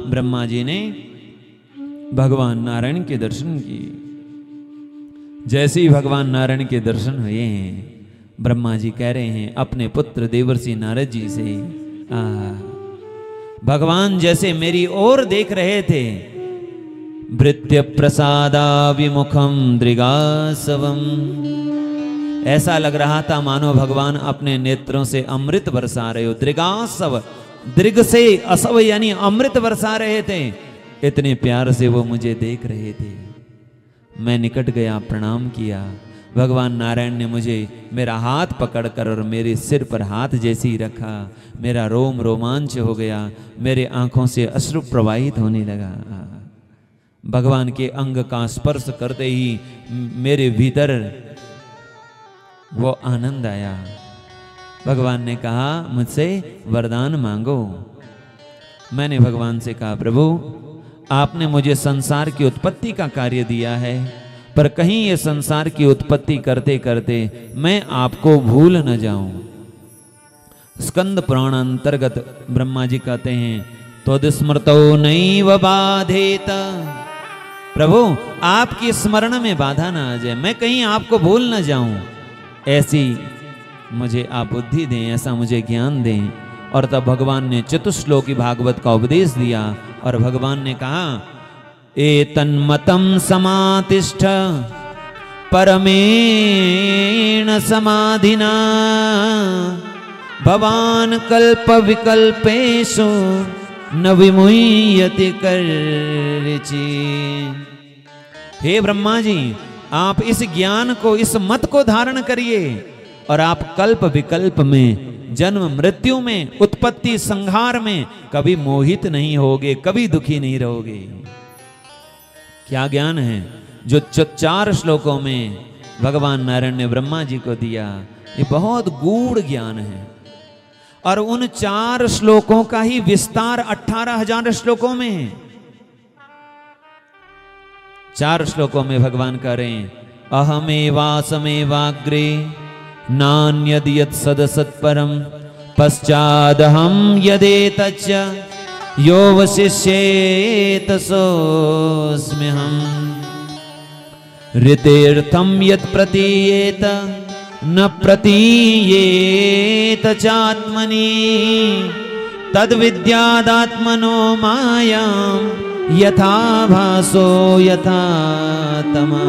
ब्रह्मा जी ने भगवान नारायण के दर्शन किए। जैसे ही भगवान नारायण के दर्शन हुए हैं, ब्रह्मा जी कह रहे हैं अपने पुत्र देवर्षि नारद जी से, भगवान जैसे मेरी ओर देख रहे थे, भृत्य प्रसादा विमुखम दृगासवम, ऐसा लग रहा था मानो भगवान अपने नेत्रों से अमृत बरसा रहे हो। दृगासव, दृग से असव यानी अमृत बरसा रहे थे, इतने प्यार से वो मुझे देख रहे थे। मैं निकट गया, प्रणाम किया। भगवान नारायण ने मुझे मेरा हाथ पकड़कर और मेरे सिर पर हाथ जैसे ही रखा, मेरा रोम रोमांच हो गया, मेरे आंखों से अश्रु प्रवाहित होने लगा। भगवान के अंग का स्पर्श करते ही मेरे भीतर वो आनंद आया। भगवान ने कहा मुझसे वरदान मांगो। मैंने भगवान से कहा प्रभु आपने मुझे संसार की उत्पत्ति का कार्य दिया है, पर कहीं ये संसार की उत्पत्ति करते करते मैं आपको भूल न जाऊं। स्कंद पुराण अंतर्गत ब्रह्मा जी कहते हैं त्वदस्मृतो नैव बाधेत, प्रभु आपकी स्मरण में बाधा ना आ जाए, मैं कहीं आपको भूल न जाऊं, ऐसी मुझे आप बुद्धि दें, ऐसा मुझे ज्ञान दें। और तब भगवान ने चतुश्लोकी भागवत का उपदेश दिया और भगवान ने कहा एतन्मतं समातिष्ठ परमेण समाधिना भवान कल्प विकल्पेषु न विमुह्यति कर्षि। हे ब्रह्मा जी आप इस ज्ञान को, इस मत को धारण करिए और आप कल्प विकल्प में, जन्म मृत्यु में, उत्पत्ति संहार में कभी मोहित नहीं होगे, कभी दुखी नहीं रहोगे। क्या ज्ञान है जो 4 श्लोकों में भगवान नारायण ने ब्रह्मा जी को दिया, ये बहुत गूढ़ ज्ञान है। और उन 4 श्लोकों का ही विस्तार 18,000 श्लोकों में है। 4 श्लोकों में भगवान कह रहे हैं अहमेवासमेवाग्रे नान्यद् यत् सदसत्परम पश्चादहं यदेतच्च यो वशिष्येत सोऽस्म्यहम् ऋतेर्थं यत् प्रतीयेत न प्रतीयेत चात्मनि तद्विद्यादात्मनो मायां यथा भासो यथा तमा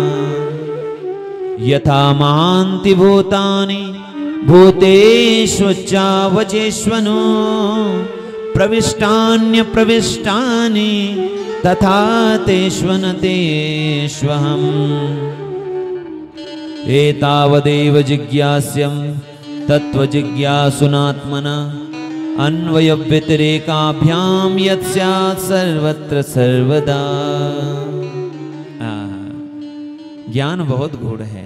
यथा महान्ति भूतानि भूतेष्वच्चावचेष्वनो प्रविष्टान्य प्रविष्टानि तथा तेष्वनतेष्वहम् एतावदेव जिज्ञास्यं तत्त्वजिज्ञासुनात्मना अन्वय व्यतिरेकाभ्याम यत् स्यात् सर्वत्र सर्वदा। ज्ञान बहुत गूढ़ है,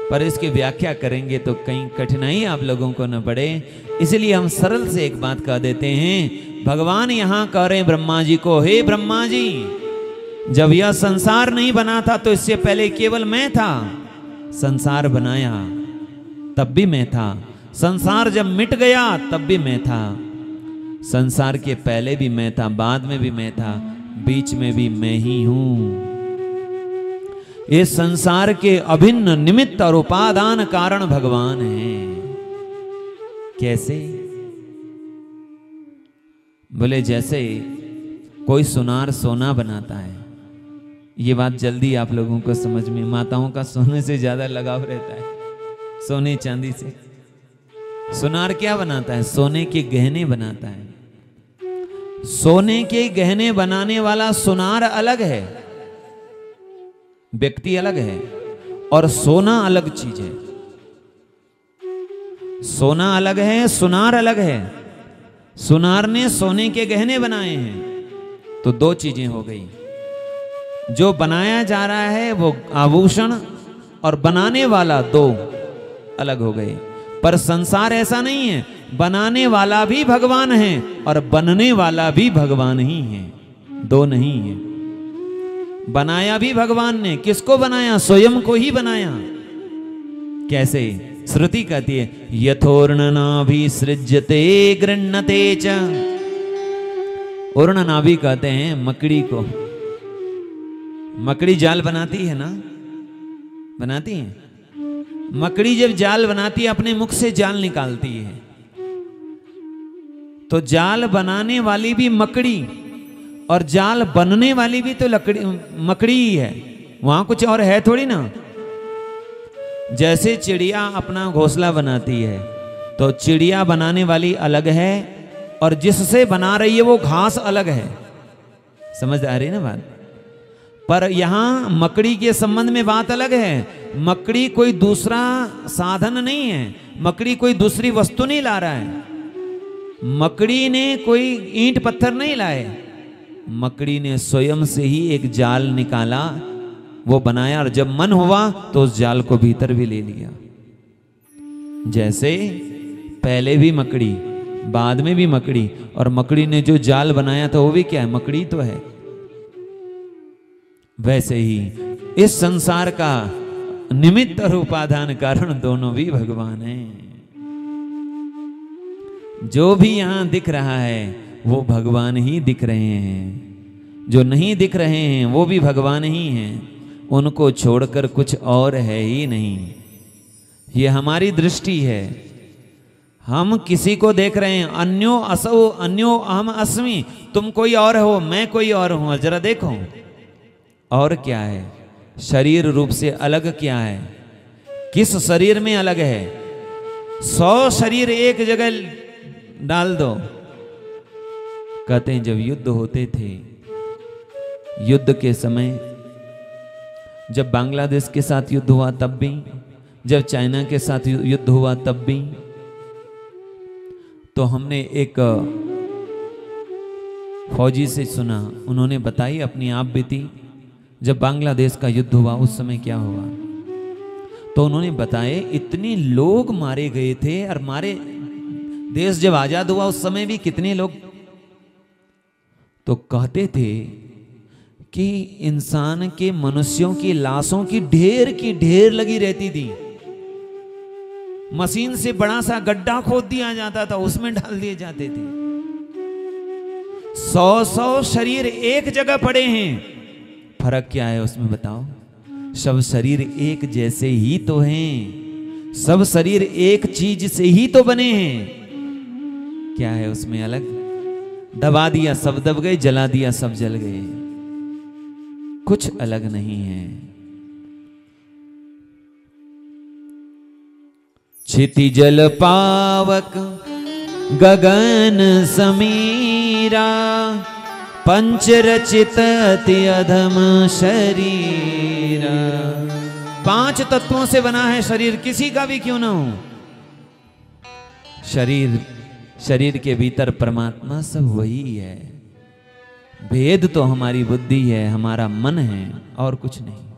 पर इसकी व्याख्या करेंगे तो कहीं कठिनाई आप लोगों को न पड़े, इसलिए हम सरल से एक बात कह देते हैं। भगवान यहां कह रहे हैं ब्रह्मा जी को, हे ब्रह्मा जी जब यह संसार नहीं बना था तो इससे पहले केवल मैं था, संसार बनाया तब भी मैं था, संसार जब मिट गया तब भी मैं था, संसार के पहले भी मैं था, बाद में भी मैं था, बीच में भी मैं ही हूं। इस संसार के अभिन्न निमित्त और उपादान कारण भगवान हैं। कैसे? बोले जैसे कोई सुनार सोना बनाता है, ये बात जल्दी आप लोगों को समझ में, माताओं का सोने से ज्यादा लगाव रहता है, सोने चांदी से। सुनार क्या बनाता है? सोने के गहने बनाता है। सोने के गहने बनाने वाला सुनार अलग है, व्यक्ति अलग है, और सोना अलग चीज है। सोना अलग है, सुनार अलग है। सुनार ने सोने के गहने बनाए हैं, तो 2 चीजें हो गई। जो बनाया जा रहा है वो आभूषण, और बनाने वाला 2 अलग हो गए। पर संसार ऐसा नहीं है, बनाने वाला भी भगवान है और बनने वाला भी भगवान ही है, 2 नहीं है। बनाया भी भगवान ने, किसको बनाया? स्वयं को ही बनाया। कैसे? श्रुति कहती है यथोर्णनाभिसृज्यते गृह्णते च उर्ण नाभि कहते हैं मकड़ी को। मकड़ी जाल बनाती है ना, बनाती है। मकड़ी जब जाल बनाती है अपने मुख से जाल निकालती है, तो जाल बनाने वाली भी मकड़ी और जाल बनने वाली भी तो मकड़ी ही है, वहां कुछ और है थोड़ी ना। जैसे चिड़िया अपना घोंसला बनाती है तो चिड़िया बनाने वाली अलग है और जिससे बना रही है वो घास अलग है। समझ आ रही है ना बात। पर यहां मकड़ी के संबंध में बात अलग है। मकड़ी कोई दूसरा साधन नहीं है, मकड़ी कोई दूसरी वस्तु नहीं ला रहा है, मकड़ी ने कोई ईंट पत्थर नहीं लाए, मकड़ी ने स्वयं से ही एक जाल निकाला, वो बनाया और जब मन हुआ तो उस जाल को भीतर भी ले लिया। जैसे पहले भी मकड़ी, बाद में भी मकड़ी, और मकड़ी ने जो जाल बनाया था वो भी क्या है, मकड़ी तो है। वैसे ही इस संसार का निमित्त और उपादान कारण दोनों भी भगवान हैं। जो भी यहां दिख रहा है वो भगवान ही दिख रहे हैं, जो नहीं दिख रहे हैं वो भी भगवान ही हैं, उनको छोड़कर कुछ और है ही नहीं। ये हमारी दृष्टि है, हम किसी को देख रहे हैं, अन्यो असौ अन्यो अहम अस्मि, तुम कोई और हो मैं कोई और हूं, जरा देखो और क्या है, शरीर रूप से अलग क्या है, किस शरीर में अलग है। 100 शरीर एक जगह डाल दो। कहते हैं जब युद्ध होते थे, युद्ध के समय जब बांग्लादेश के साथ युद्ध हुआ तब भी, जब चाइना के साथ युद्ध हुआ तब भी, तो हमने एक फौजी से सुना, उन्होंने बताई अपनी आप बीती, जब बांग्लादेश का युद्ध हुआ उस समय क्या हुआ। तो उन्होंने बताए इतने लोग मारे गए थे, और मारे देश जब आजाद हुआ उस समय भी कितने लोग। तो कहते थे कि इंसान के मनुष्यों की लाशों की ढेर लगी रहती थी, मशीन से बड़ा सा गड्ढा खोद दिया जाता था, उसमें डाल दिए जाते थे। 100 शरीर एक जगह पड़े हैं, फर्क क्या है उसमें बताओ। सब शरीर एक जैसे ही तो हैं, सब शरीर एक चीज से ही तो बने हैं, क्या है उसमें अलग। दबा दिया सब दब गए, जला दिया सब जल गए, कुछ अलग नहीं है। क्षिति जल पावक गगन समीरा, पंच रचित अति अधम शरीर। 5 तत्वों से बना है शरीर, किसी का भी क्यों ना हो। शरीर के भीतर परमात्मा सब वही है, भेद तो हमारी बुद्धि है, हमारा मन है, और कुछ नहीं।